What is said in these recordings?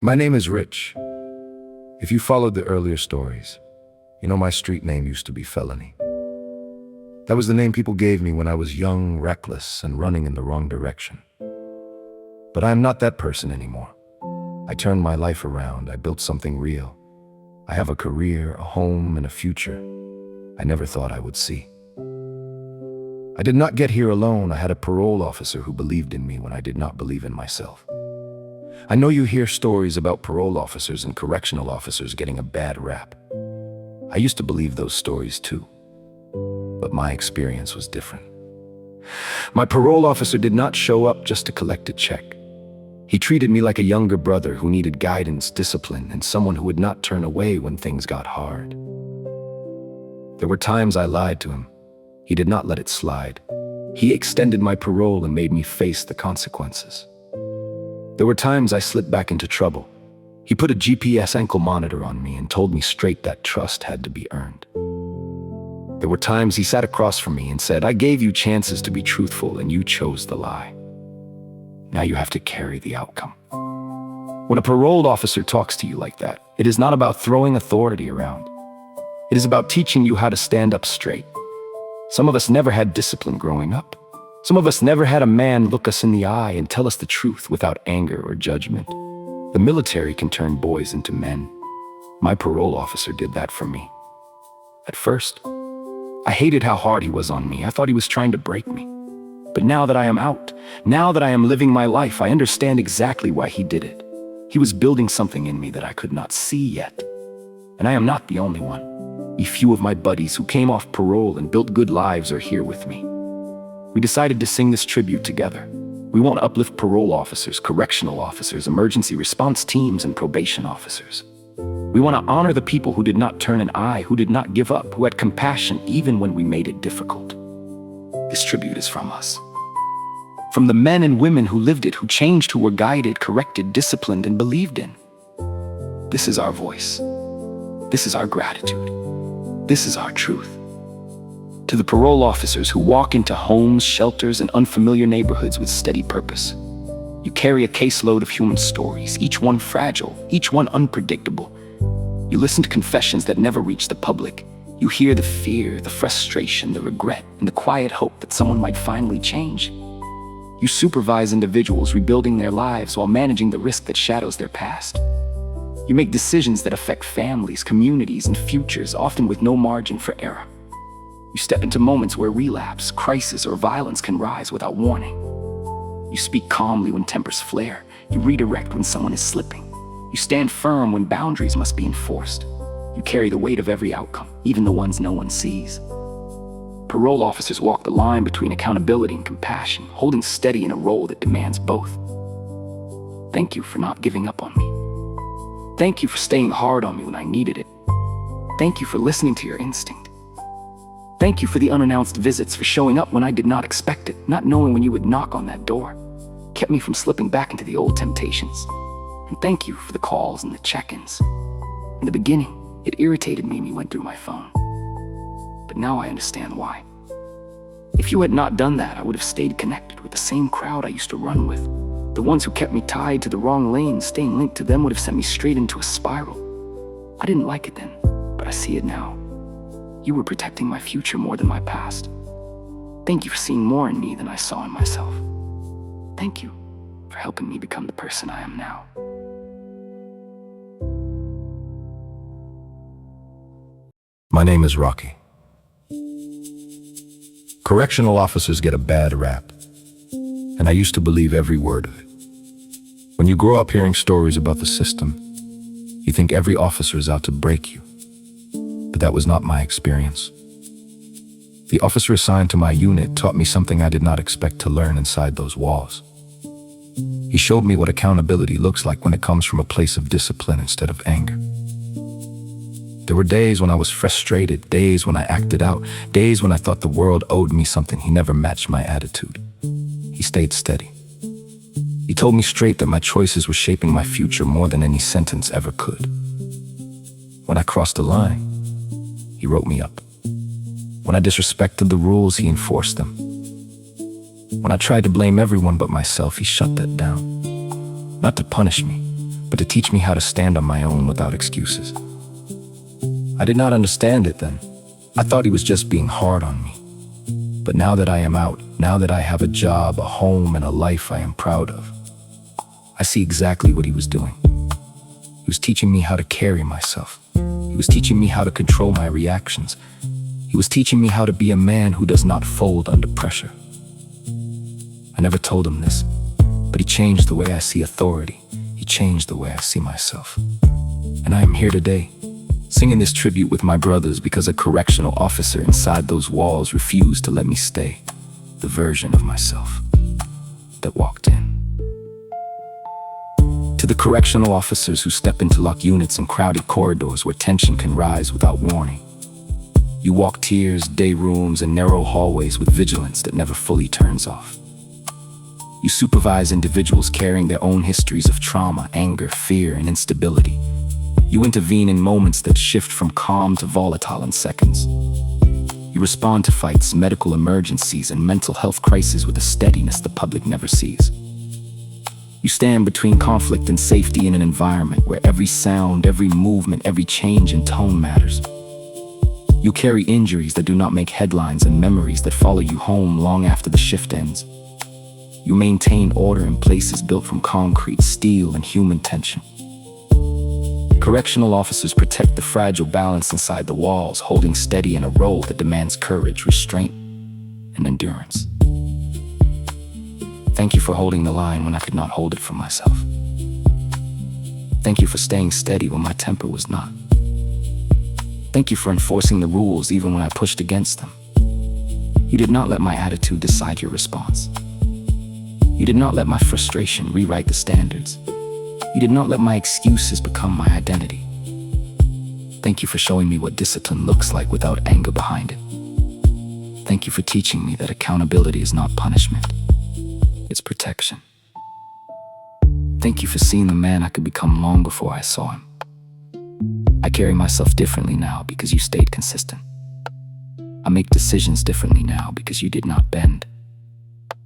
My name is Rich. If you followed the earlier stories, you know my street name used to be Felony. That was the name people gave me when I was young, reckless, and running in the wrong direction. But I am not that person anymore. I turned my life around. I built something real. I have a career, a home, and a future I never thought I would see. I did not get here alone. I had a parole officer who believed in me when I did not believe in myself. I know you hear stories about parole officers and correctional officers getting a bad rap. I used to believe those stories too, but my experience was different. My parole officer did not show up just to collect a check. He treated me like a younger brother who needed guidance, discipline, and someone who would not turn away when things got hard. There were times I lied to him. He did not let it slide. He extended my parole and made me face the consequences. There were times I slipped back into trouble. He put a GPS ankle monitor on me and told me straight that trust had to be earned. There were times he sat across from me and said, "I gave you chances to be truthful and you chose the lie. Now you have to carry the outcome." When a paroled officer talks to you like that, it is not about throwing authority around. It is about teaching you how to stand up straight. Some of us never had discipline growing up. Some of us never had a man look us in the eye and tell us the truth without anger or judgment. The military can turn boys into men. My parole officer did that for me. At first, I hated how hard he was on me. I thought he was trying to break me. But now that I am out, now that I am living my life, I understand exactly why he did it. He was building something in me that I could not see yet. And I am not the only one. A few of my buddies who came off parole and built good lives are here with me. We decided to sing this tribute together. We want to uplift parole officers, correctional officers, emergency response teams, and probation officers. We want to honor the people who did not turn an eye, who did not give up, who had compassion even when we made it difficult. This tribute is from us. From the men and women who lived it, who changed, who were guided, corrected, disciplined, and believed in. This is our voice. This is our gratitude. This is our truth. To the parole officers who walk into homes, shelters, and unfamiliar neighborhoods with steady purpose. You carry a caseload of human stories, each one fragile, each one unpredictable. You listen to confessions that never reach the public. You hear the fear, the frustration, the regret, and the quiet hope that someone might finally change. You supervise individuals rebuilding their lives while managing the risk that shadows their past. You make decisions that affect families, communities, and futures, often with no margin for error. You step into moments where relapse, crisis, or violence can rise without warning. You speak calmly when tempers flare. You redirect when someone is slipping. You stand firm when boundaries must be enforced. You carry the weight of every outcome, even the ones no one sees. Parole officers walk the line between accountability and compassion, holding steady in a role that demands both. Thank you for not giving up on me. Thank you for staying hard on me when I needed it. Thank you for listening to your instinct. Thank you for the unannounced visits, for showing up when I did not expect it, not knowing when you would knock on that door. Kept me from slipping back into the old temptations. And thank you for the calls and the check-ins. In the beginning, it irritated me when you went through my phone. But now I understand why. If you had not done that, I would have stayed connected with the same crowd I used to run with. The ones who kept me tied to the wrong lane, staying linked to them would have sent me straight into a spiral. I didn't like it then, but I see it now. You were protecting my future more than my past. Thank you for seeing more in me than I saw in myself. Thank you for helping me become the person I am now. My name is Rocky. Correctional officers get a bad rap, and I used to believe every word of it. When you grow up hearing stories about the system, you think every officer is out to break you. But that was not my experience. The officer assigned to my unit taught me something I did not expect to learn inside those walls. He showed me what accountability looks like when it comes from a place of discipline instead of anger. There were days when I was frustrated, days when I acted out, days when I thought the world owed me something. He never matched my attitude. He stayed steady. He told me straight that my choices were shaping my future more than any sentence ever could. When I crossed the line, he wrote me up. When I disrespected the rules, he enforced them. When I tried to blame everyone but myself, he shut that down. Not to punish me, but to teach me how to stand on my own without excuses. I did not understand it then. I thought he was just being hard on me. But now that I am out, now that I have a job, a home, and a life I am proud of, I see exactly what he was doing. He was teaching me how to carry myself. He was teaching me how to control my reactions. He was teaching me how to be a man who does not fold under pressure. I never told him this, but he changed the way I see authority. He changed the way I see myself. And I am here today, singing this tribute with my brothers because a correctional officer inside those walls refused to let me stay the version of myself that walked in. To the correctional officers who step into locked units in crowded corridors where tension can rise without warning. You walk tiers, day rooms, and narrow hallways with vigilance that never fully turns off. You supervise individuals carrying their own histories of trauma, anger, fear, and instability. You intervene in moments that shift from calm to volatile in seconds. You respond to fights, medical emergencies, and mental health crises with a steadiness the public never sees. You stand between conflict and safety in an environment where every sound, every movement, every change in tone matters. You carry injuries that do not make headlines and memories that follow you home long after the shift ends. You maintain order in places built from concrete, steel, and human tension. Correctional officers protect the fragile balance inside the walls, holding steady in a role that demands courage, restraint, and endurance. Thank you for holding the line when I could not hold it for myself. Thank you for staying steady when my temper was not. Thank you for enforcing the rules even when I pushed against them. You did not let my attitude decide your response. You did not let my frustration rewrite the standards. You did not let my excuses become my identity. Thank you for showing me what discipline looks like without anger behind it. Thank you for teaching me that accountability is not punishment. It's protection. Thank you for seeing the man I could become long before I saw him. I carry myself differently now because you stayed consistent. I make decisions differently now because you did not bend.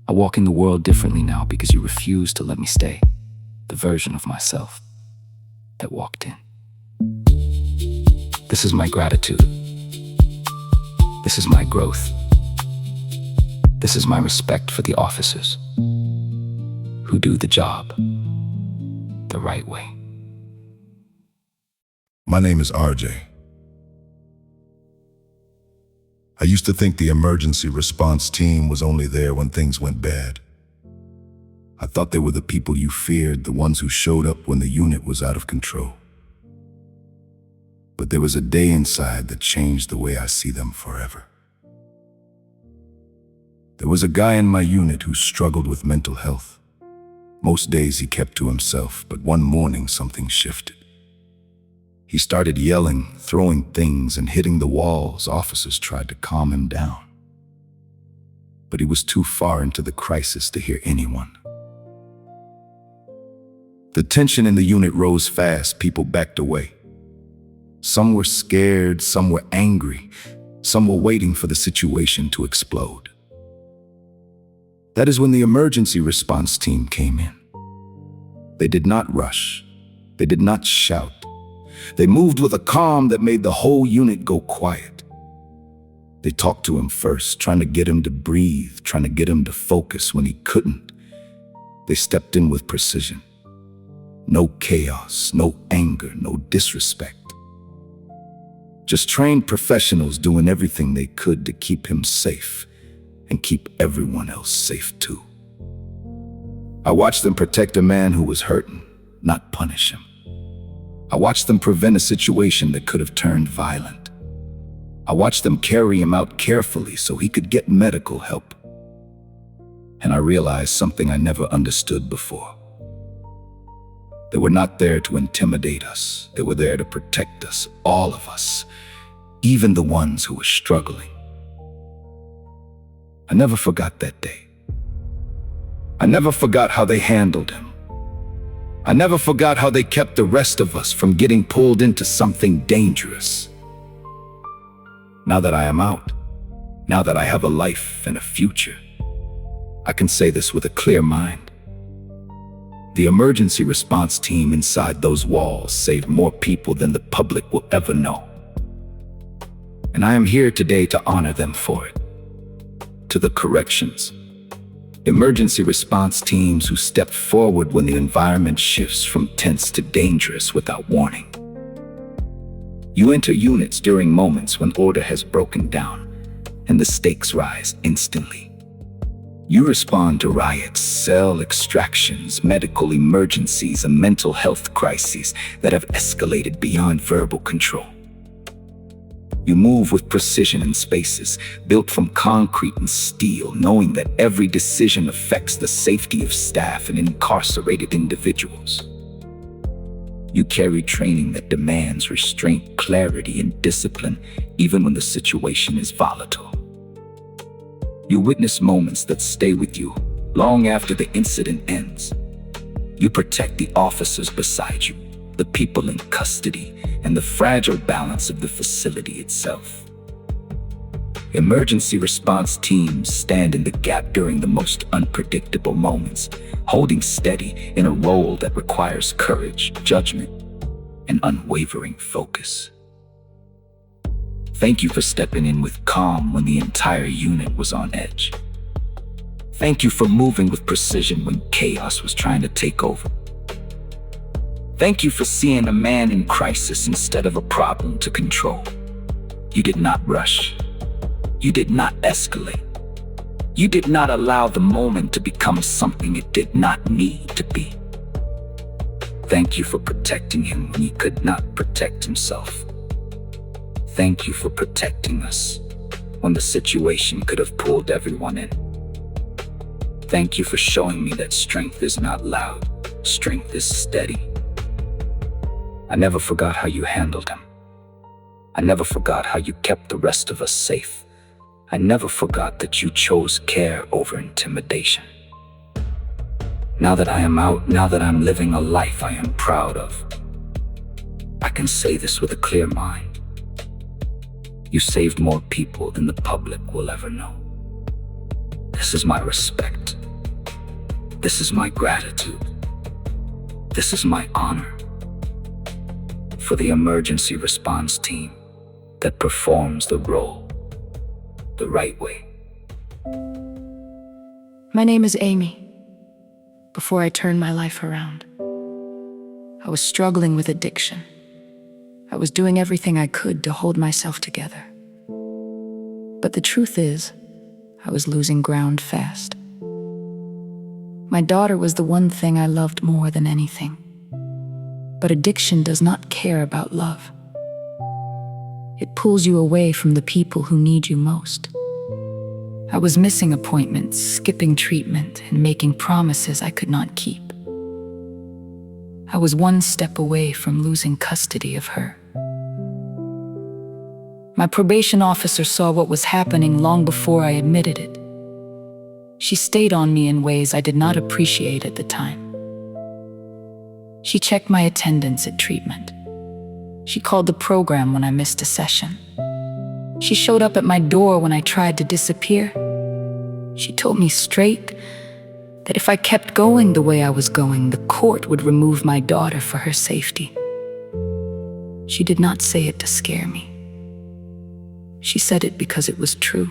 I walk in the world differently now because you refused to let me stay the version of myself that walked in. This is my gratitude. This is my growth. This is my respect for the officers who do the job the right way. My name is RJ. I used to think the emergency response team was only there when things went bad. I thought they were the people you feared, the ones who showed up when the unit was out of control. But there was a day inside that changed the way I see them forever. There was a guy in my unit who struggled with mental health. Most days he kept to himself, but one morning something shifted. He started yelling, throwing things, and hitting the walls. Officers tried to calm him down. But he was too far into the crisis to hear anyone. The tension in the unit rose fast. People backed away. Some were scared, some were angry, some were waiting for the situation to explode. That is when the emergency response team came in. They did not rush. They did not shout. They moved with a calm that made the whole unit go quiet. They talked to him first, trying to get him to breathe, trying to get him to focus when he couldn't. They stepped in with precision. No chaos, no anger, no disrespect. Just trained professionals doing everything they could to keep him safe and keep everyone else safe too. I watched them protect a man who was hurting, not punish him. I watched them prevent a situation that could have turned violent. I watched them carry him out carefully so he could get medical help. And I realized something I never understood before. They were not there to intimidate us. They were there to protect us, all of us, even the ones who were struggling. I never forgot that day. I never forgot how they handled him. I never forgot how they kept the rest of us from getting pulled into something dangerous. Now that I am out, now that I have a life and a future, I can say this with a clear mind. The emergency response team inside those walls saved more people than the public will ever know. And I am here today to honor them for it. To the corrections, emergency response teams who step forward when the environment shifts from tense to dangerous without warning. You enter units during moments when order has broken down and the stakes rise instantly. You respond to riots, cell extractions, medical emergencies, and mental health crises that have escalated beyond verbal control. You move with precision in spaces built from concrete and steel, knowing that every decision affects the safety of staff and incarcerated individuals. You carry training that demands restraint, clarity, and discipline, even when the situation is volatile. You witness moments that stay with you long after the incident ends. You protect the officers beside you, the people in custody, and the fragile balance of the facility itself. Emergency response teams stand in the gap during the most unpredictable moments, holding steady in a role that requires courage, judgment, and unwavering focus. Thank you for stepping in with calm when the entire unit was on edge. Thank you for moving with precision when chaos was trying to take over. Thank you for seeing a man in crisis instead of a problem to control. You did not rush. You did not escalate. You did not allow the moment to become something it did not need to be. Thank you for protecting him when he could not protect himself. Thank you for protecting us when the situation could have pulled everyone in. Thank you for showing me that strength is not loud, strength is steady. I never forgot how you handled him. I never forgot how you kept the rest of us safe. I never forgot that you chose care over intimidation. Now that I am out, now that I'm living a life I am proud of, I can say this with a clear mind. You saved more people than the public will ever know. This is my respect. This is my gratitude. This is my honor for the emergency response team that performs the role the right way. My name is Amy. Before I turned my life around, I was struggling with addiction. I was doing everything I could to hold myself together. But the truth is, I was losing ground fast. My daughter was the one thing I loved more than anything. But addiction does not care about love. It pulls you away from the people who need you most. I was missing appointments, skipping treatment, and making promises I could not keep. I was one step away from losing custody of her. My probation officer saw what was happening long before I admitted it. She stayed on me in ways I did not appreciate at the time. She checked my attendance at treatment. She called the program when I missed a session. She showed up at my door when I tried to disappear. She told me straight that if I kept going the way I was going, the court would remove my daughter for her safety. She did not say it to scare me. She said it because it was true.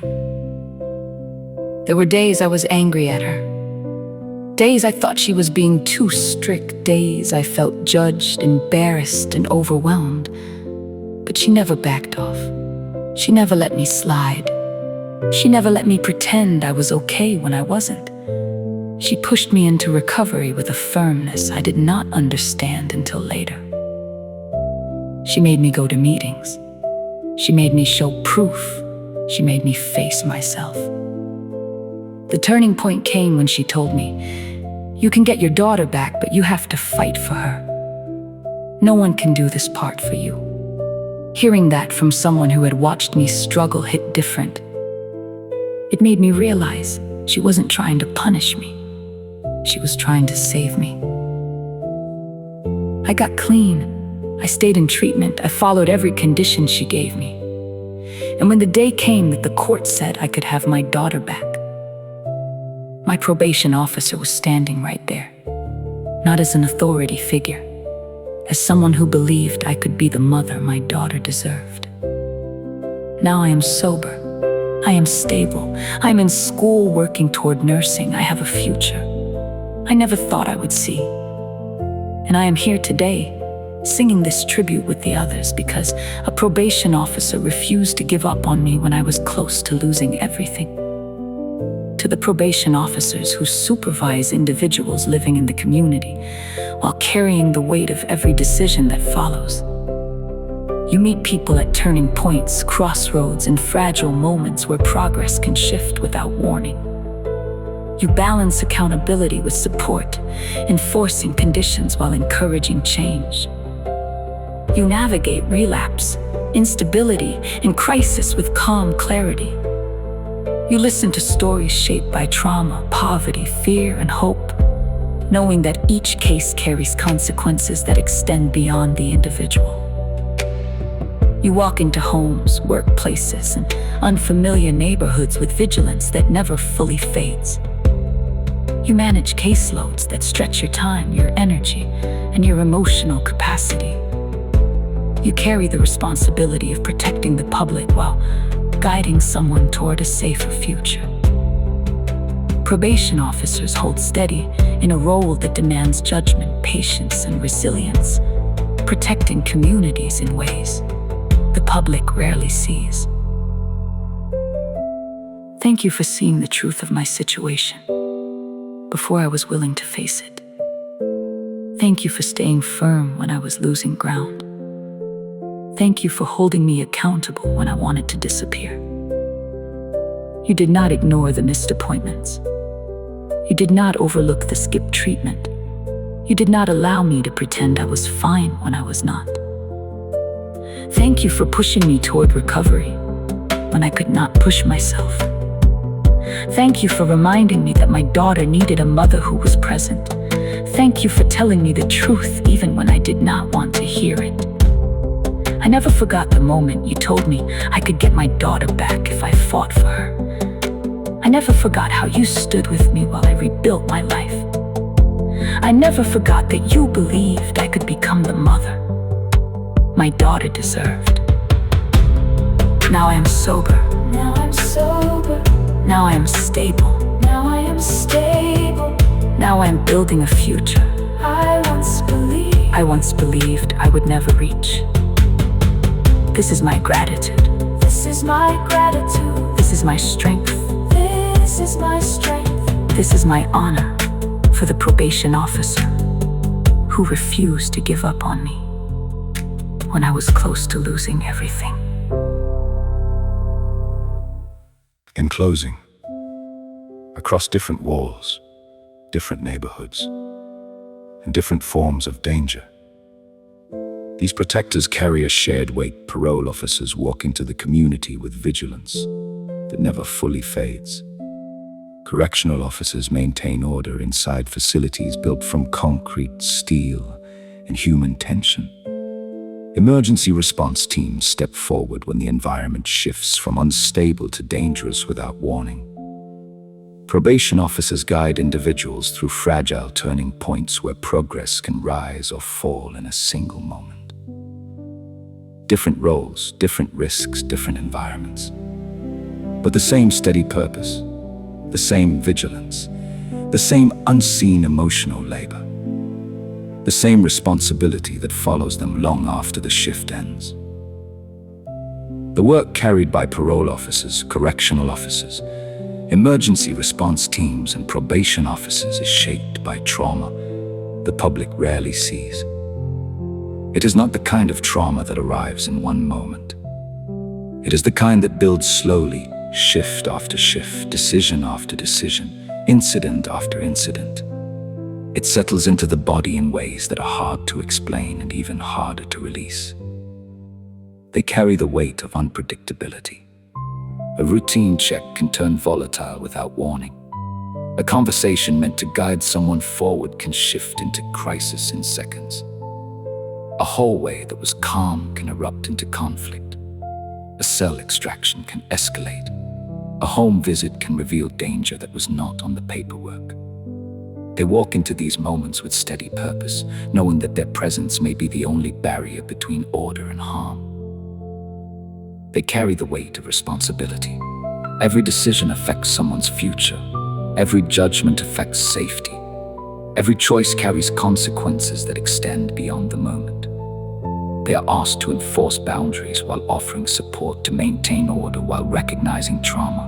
There were days I was angry at her. Days I thought she was being too strict. Days I felt judged, embarrassed, and overwhelmed. But she never backed off. She never let me slide. She never let me pretend I was okay when I wasn't. She pushed me into recovery with a firmness I did not understand until later. She made me go to meetings. She made me show proof. She made me face myself. The turning point came when she told me, "You can get your daughter back, but you have to fight for her. No one can do this part for you." Hearing that from someone who had watched me struggle hit different. It made me realize she wasn't trying to punish me. She was trying to save me. I got clean. I stayed in treatment. I followed every condition she gave me. And when the day came that the court said I could have my daughter back, my probation officer was standing right there. not as an authority figure, as someone who believed I could be the mother my daughter deserved. Now I am sober. I am stable. I am in school working toward nursing. I have a future I never thought I would see. And I am here today, singing this tribute with the others because a probation officer refused to give up on me when I was close to losing everything. To the probation officers who supervise individuals living in the community while carrying the weight of every decision that follows. You meet people at turning points, crossroads, and fragile moments where progress can shift without warning. You balance accountability with support, enforcing conditions while encouraging change. You navigate relapse, instability, and crisis with calm clarity. You listen to stories shaped by trauma, poverty, fear, and hope, knowing that each case carries consequences that extend beyond the individual. You walk into homes, workplaces, and unfamiliar neighborhoods with vigilance that never fully fades. You manage caseloads that stretch your time, your energy, and your emotional capacity. You carry the responsibility of protecting the public while guiding someone toward a safer future. Probation officers hold steady in a role that demands judgment, patience, and resilience, protecting communities in ways the public rarely sees. Thank you for seeing the truth of my situation before I was willing to face it. Thank you for staying firm when I was losing ground. Thank you for holding me accountable when I wanted to disappear. You did not ignore the missed appointments. You did not overlook the skipped treatment. You did not allow me to pretend I was fine when I was not. Thank you for pushing me toward recovery when I could not push myself. Thank you for reminding me that my daughter needed a mother who was present. Thank you for telling me the truth even when I did not want to hear it. I never forgot the moment you told me I could get my daughter back if I fought for her. I never forgot how you stood with me while I rebuilt my life. I never forgot that you believed I could become the mother my daughter deserved. Now I am sober. Now I'm sober. Now I am stable. Now I am stable. Now I am building a future I once believed I would never reach. This is my gratitude. This is my gratitude. This is my strength. This is my strength. This is my honor for the probation officer who refused to give up on me when I was close to losing everything. In closing, across different walls, different neighborhoods, and different forms of danger, these protectors carry a shared weight. Parole officers walk into the community with vigilance that never fully fades. Correctional officers maintain order inside facilities built from concrete, steel, and human tension. Emergency response teams step forward when the environment shifts from unstable to dangerous without warning. Probation officers guide individuals through fragile turning points where progress can rise or fall in a single moment. Different roles, different risks, different environments. But the same steady purpose, the same vigilance, the same unseen emotional labor, the same responsibility that follows them long after the shift ends. The work carried by parole officers, correctional officers, emergency response teams, and probation officers is shaped by trauma the public rarely sees. It is not the kind of trauma that arrives in one moment. It is the kind that builds slowly, shift after shift, decision after decision, incident after incident. It settles into the body in ways that are hard to explain and even harder to release. They carry the weight of unpredictability. A routine check can turn volatile without warning. A conversation meant to guide someone forward can shift into crisis in seconds. A hallway that was calm can erupt into conflict. A cell extraction can escalate. A home visit can reveal danger that was not on the paperwork. They walk into these moments with steady purpose, knowing that their presence may be the only barrier between order and harm. They carry the weight of responsibility. Every decision affects someone's future. Every judgment affects safety. Every choice carries consequences that extend beyond the moment. They are asked to enforce boundaries while offering support, to maintain order while recognizing trauma,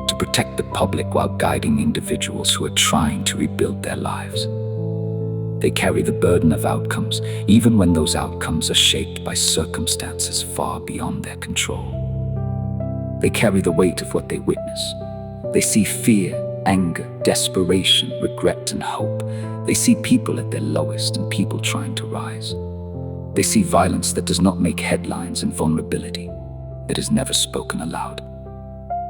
to protect the public while guiding individuals who are trying to rebuild their lives. They carry the burden of outcomes, even when those outcomes are shaped by circumstances far beyond their control. They carry the weight of what they witness. They see fear, anger, desperation, regret, and hope. They see people at their lowest and people trying to rise. They see violence that does not make headlines and vulnerability that is never spoken aloud.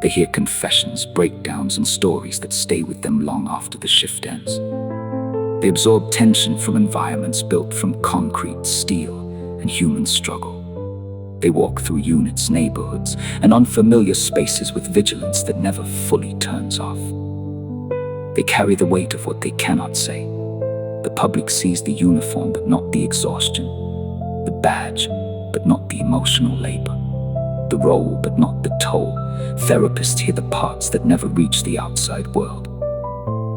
They hear confessions, breakdowns, and stories that stay with them long after the shift ends. They absorb tension from environments built from concrete, steel, and human struggle. They walk through units, neighborhoods, and unfamiliar spaces with vigilance that never fully turns off. They carry the weight of what they cannot say. The public sees the uniform but not the exhaustion, the badge but not the emotional labor, the role but not the toll. Therapists hear the parts that never reach the outside world.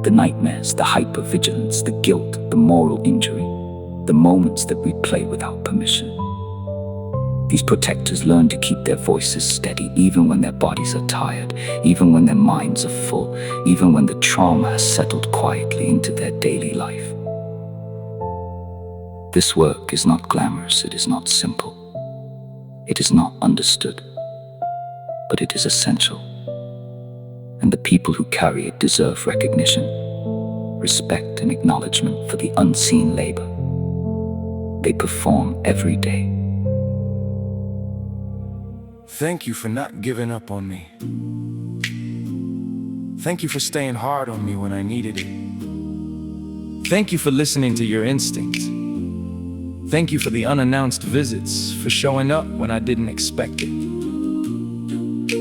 The nightmares, the hypervigilance, the guilt, the moral injury, the moments that we play without permission. These protectors learn to keep their voices steady even when their bodies are tired, even when their minds are full, even when the trauma has settled quietly into their daily life. This work is not glamorous, it is not simple. It is not understood, but it is essential. And the people who carry it deserve recognition, respect, and acknowledgement for the unseen labor they perform every day. Thank you for not giving up on me. Thank you for staying hard on me when I needed it. Thank you for listening to your instincts. Thank you for the unannounced visits, for showing up when I didn't expect it.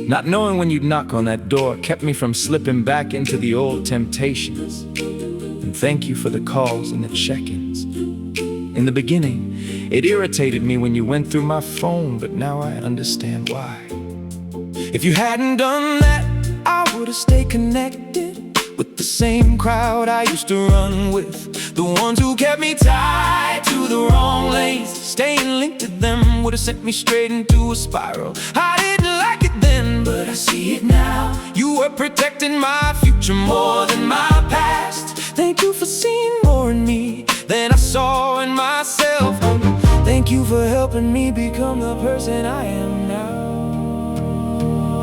Not knowing when you'd knock on that door kept me from slipping back into the old temptations. And thank you for the calls and the check-ins. In the beginning, it irritated me when you went through my phone, but now I understand why. If you hadn't done that, I would've stayed connected with the same crowd I used to run with. The ones who kept me tied to the wrong lanes. Staying linked to them would've sent me straight into a spiral. I didn't like it then, but I see it now. You were protecting my future more than my past. Thank you for seeing more in me than I saw in myself. Thank you for helping me become the person I am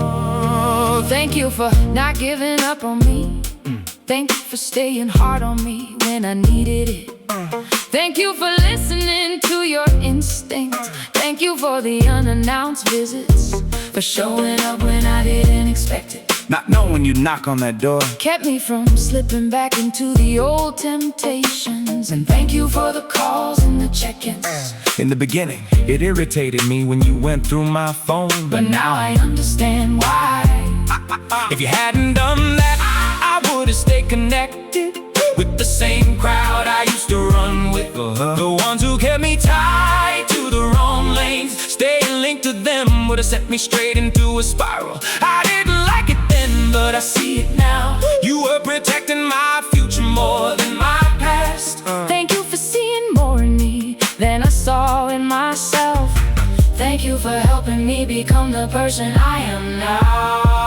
now. Thank you for not giving up on me. Thank you for staying hard on me when I needed it. Thank you for listening to your instincts. Thank you for the unannounced visits, for showing up when I didn't expect it. Not knowing you'd knock on that door Kept me from slipping back into the old temptations. And thank you for the calls and the check-ins. In the beginning, it irritated me when you went through my phone, But now I understand why. if you hadn't done that, I would've stayed connected with the same crowd I used to run with. The ones who kept me tied to the wrong lanes. Staying linked to them would've sent me straight into a spiral. I didn't like it then, but I see it now. You were protecting my future more than my past. Thank you for seeing more in me than I saw in myself. Thank you for helping me become the person I am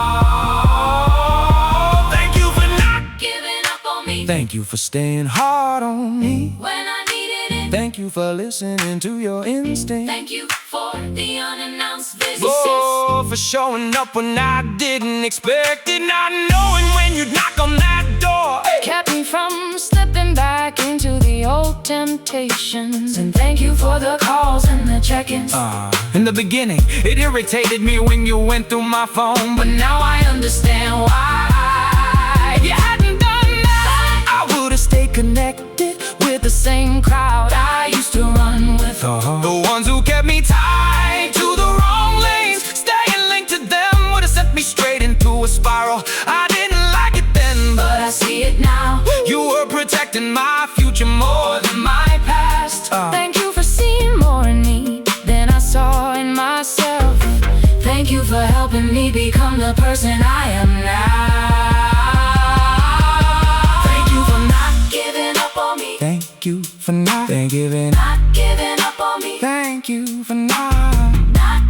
now. Thank you for not Giving up on me Thank you for staying hard on me. when I needed it. Thank you for listening to your instincts. Thank you for the unannounced visits. Oh, for showing up when I didn't expect it. Not knowing when you'd knock on that door. Kept me from slipping back into the old temptations. And thank you for the calls and the check-ins. In the beginning, it irritated me when you went through my phone, But now I understand why. if you hadn't done that, I would've stayed connected With the same crowd I used to run with. the ones who kept me tied to the wrong lanes. Staying linked to them would've sent me straight into a spiral. I didn't like it then, But I see it now. you were protecting become the person I am now. Thank you for not giving up on me. Thank you for not giving up on me. Thank you for not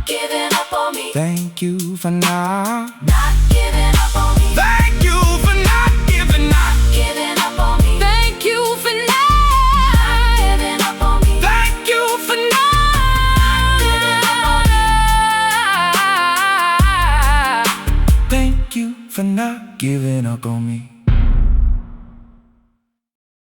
Giving up on me. Thank you for not Giving up on me. Thank you for not Giving up on me. Thank you for not giving up on me. Thank you for not Thank you for not giving up on me.